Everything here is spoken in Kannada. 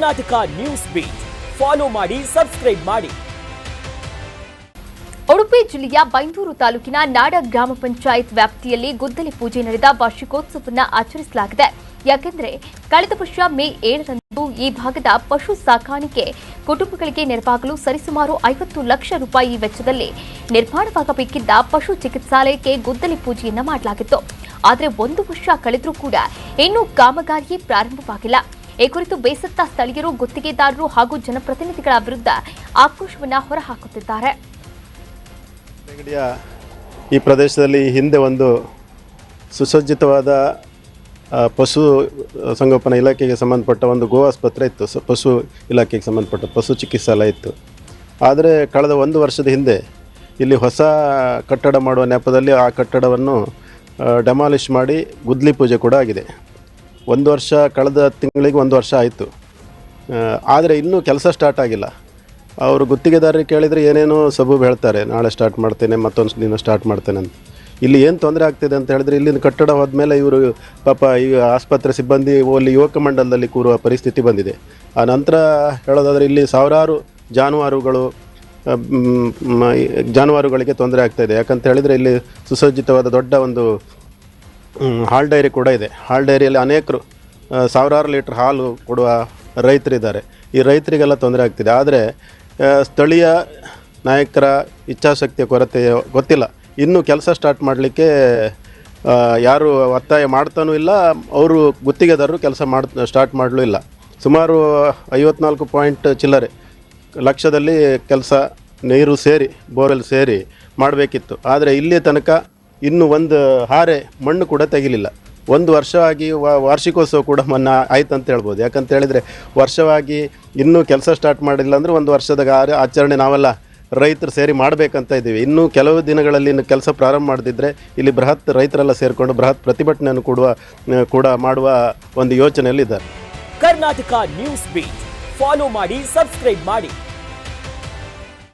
ಕರ್ನಾಟಕ ನ್ಯೂಸ್ ಬೀಟ್ ಫಾಲೋ ಮಾಡಿ, ಸಬ್ಸ್ಕ್ರೈಬ್ ಮಾಡಿ. ಉಡುಪಿ ಜಿಲ್ಲೆಯ ಬೈಂದೂರು ತಾಲೂಕಿನ ನಾಡ ಗ್ರಾಮ ಪಂಚಾಯತ್ ವ್ಯಾಪ್ತಿಯಲ್ಲಿ ಗುದ್ದಲಿ ಪೂಜೆ ನಡೆದ ವಾರ್ಷಿಕೋತ್ಸವವನ್ನು ಆಚರಿಸಲಾಗಿದೆ. ಯಾಕೆಂದರೆ ಕಳೆದ ವರ್ಷ ಮೇ 7ರಂದು ಈ ಭಾಗದ ಪಶು ಸಾಕಾಣಿಕೆ ಕುಟುಂಬಗಳಿಗೆ ನೆರವಾಗಲು ಸರಿಸುಮಾರು 50 ಲಕ್ಷ ರೂಪಾಯಿ ವೆಚ್ಚದಲ್ಲಿ ನಿರ್ಮಾಣವಾಗಬೇಕಿದ್ದ ಪಶು ಚಿಕಿತ್ಸಾಲಯಕ್ಕೆ ಗುದ್ದಲಿ ಪೂಜೆಯನ್ನ ಮಾಡಲಾಗಿತ್ತು. ಆದರೆ 1 ವರ್ಷ ಕಳೆದರೂ ಕೂಡ ಇನ್ನೂ ಕಾಮಗಾರಿ ಪ್ರಾರಂಭವಾಗಿಲ್ಲ. ಈ ಕುರಿತು ಬೇಸತ್ತ ಸ್ಥಳೀಯರು, ಗುತ್ತಿಗೆದಾರರು ಹಾಗೂ ಜನಪ್ರತಿನಿಧಿಗಳ ವಿರುದ್ಧ ಆಕ್ರೋಶವನ್ನು ಹೊರಹಾಕುತ್ತಿದ್ದಾರೆ. ಈ ಪ್ರದೇಶದಲ್ಲಿ ಹಿಂದೆ ಒಂದು ಸುಸಜ್ಜಿತವಾದ ಪಶು ಸಂಗೋಪನಾ ಇಲಾಖೆಗೆ ಸಂಬಂಧಪಟ್ಟ ಒಂದು ಗೋ ಆಸ್ಪತ್ರೆ ಇತ್ತು. ಪಶು ಇಲಾಖೆಗೆ ಸಂಬಂಧಪಟ್ಟ ಪಶು ಚಿಕಿತ್ಸಾಲಯ ಇತ್ತು. ಆದರೆ ಕಳೆದ 1 ವರ್ಷದ ಹಿಂದೆ ಇಲ್ಲಿ ಹೊಸ ಕಟ್ಟಡ ಮಾಡುವ ನೆಪದಲ್ಲಿ ಆ ಕಟ್ಟಡವನ್ನು ಡೆಮಾಲಿಷ್ ಮಾಡಿ ಗುದ್ದಲಿ ಪೂಜೆ ಕೂಡ ಆಗಿದೆ. 1 ವರ್ಷ, ಕಳೆದ ತಿಂಗಳಿಗೆ 1 ವರ್ಷ ಆಯಿತು. ಆದರೆ ಇನ್ನೂ ಕೆಲಸ ಸ್ಟಾರ್ಟ್ ಆಗಿಲ್ಲ. ಅವರು ಗುತ್ತಿಗೆದಾರರಿಗೆ ಕೇಳಿದರೆ ಏನೇನೋ ಸಬೂಬು ಹೇಳ್ತಾರೆ, ನಾಳೆ ಸ್ಟಾರ್ಟ್ ಮಾಡ್ತೇನೆ, ಮತ್ತೊಂದು ದಿನ ಸ್ಟಾರ್ಟ್ ಮಾಡ್ತೇನೆ ಅಂತ. ಇಲ್ಲಿ ಏನು ತೊಂದರೆ ಆಗ್ತಿದೆ ಅಂತ ಹೇಳಿದ್ರೆ, ಇಲ್ಲಿಂದ ಕಟ್ಟಡ ಹೋದ್ಮೇಲೆ ಇವರು ಪಾಪ ಈ ಆಸ್ಪತ್ರೆ ಸಿಬ್ಬಂದಿ ಅಲ್ಲಿ ಯುವಕ ಮಂಡಲದಲ್ಲಿ ಕೂರುವ ಪರಿಸ್ಥಿತಿ ಬಂದಿದೆ. ಆ ನಂತರ ಹೇಳೋದಾದರೆ ಇಲ್ಲಿ ಸಾವಿರಾರು ಜಾನುವಾರುಗಳಿಗೆ ತೊಂದರೆ ಆಗ್ತಾಯಿದೆ. ಯಾಕಂತ ಹೇಳಿದರೆ ಇಲ್ಲಿ ಸುಸಜ್ಜಿತವಾದ ದೊಡ್ಡ ಒಂದು ಹಾಲ್ ಡೈರಿ ಕೂಡ ಇದೆ. ಹಾಲ್ ಡೈರಿಯಲ್ಲಿ ಅನೇಕರು ಸಾವಿರಾರು ಲೀಟ್ರ್ ಹಾಲು ಕೊಡುವ ರೈತರಿದ್ದಾರೆ. ಈ ರೈತರಿಗೆಲ್ಲ ತೊಂದರೆ ಆಗ್ತಿದೆ. ಆದರೆ ಸ್ಥಳೀಯ ನಾಯಕರ ಇಚ್ಛಾಶಕ್ತಿಯ ಕೊರತೆ ಗೊತ್ತಿಲ್ಲ. ಇನ್ನೂ ಕೆಲಸ ಸ್ಟಾರ್ಟ್ ಮಾಡಲಿಕ್ಕೆ ಯಾರು ಒತ್ತಾಯ ಮಾಡ್ತಾನೂ ಇಲ್ಲ. ಅವರು ಗುತ್ತಿಗೆದಾರರು ಕೆಲಸ ಸ್ಟಾರ್ಟ್ ಮಾಡಲೂ ಇಲ್ಲ. ಸುಮಾರು 54 ಪಾಯಿಂಟ್ ಚಿಲ್ಲರೆ ಲಕ್ಷದಲ್ಲಿ ಕೆಲಸ, ನೀರು ಸೇರಿ, ಬೋರ್ವೆಲ್ ಸೇರಿ ಮಾಡಬೇಕಿತ್ತು. ಆದರೆ ಇಲ್ಲಿ ತನಕ ಇನ್ನೂ ಒಂದು ಹಾರೆ ಮಣ್ಣು ಕೂಡ ತೆಗಿಲಿಲ್ಲ. 1 ವರ್ಷವಾಗಿ ವಾರ್ಷಿಕೋತ್ಸವ ಕೂಡ ಮೊನ್ನೆ ಆಯ್ತು ಅಂತ ಹೇಳ್ಬೋದು. ಯಾಕಂತ ಹೇಳಿದರೆ ವರ್ಷವಾಗಿ ಇನ್ನೂ ಕೆಲಸ ಸ್ಟಾರ್ಟ್ ಮಾಡಿಲ್ಲ ಅಂದರೆ 1 ವರ್ಷದ ಆಚರಣೆ ನಾವೆಲ್ಲ ರೈತರು ಸೇರಿ ಮಾಡಬೇಕಂತ ಇದ್ದೀವಿ. ಇನ್ನೂ ಕೆಲವು ದಿನಗಳಲ್ಲಿ ಇನ್ನು ಕೆಲಸ ಪ್ರಾರಂಭ ಮಾಡದಿದ್ದರೆ ಇಲ್ಲಿ ಬೃಹತ್ ರೈತರೆಲ್ಲ ಸೇರಿಕೊಂಡು ಬೃಹತ್ ಪ್ರತಿಭಟನೆಯನ್ನು ಕೂಡ ಮಾಡುವ ಒಂದು ಯೋಚನೆಯಲ್ಲಿದ್ದಾರೆ. ಕರ್ನಾಟಕ ನ್ಯೂಸ್ ಬೀಟ್ ಫಾಲೋ ಮಾಡಿ, ಸಬ್ಸ್ಕ್ರೈಬ್ ಮಾಡಿ.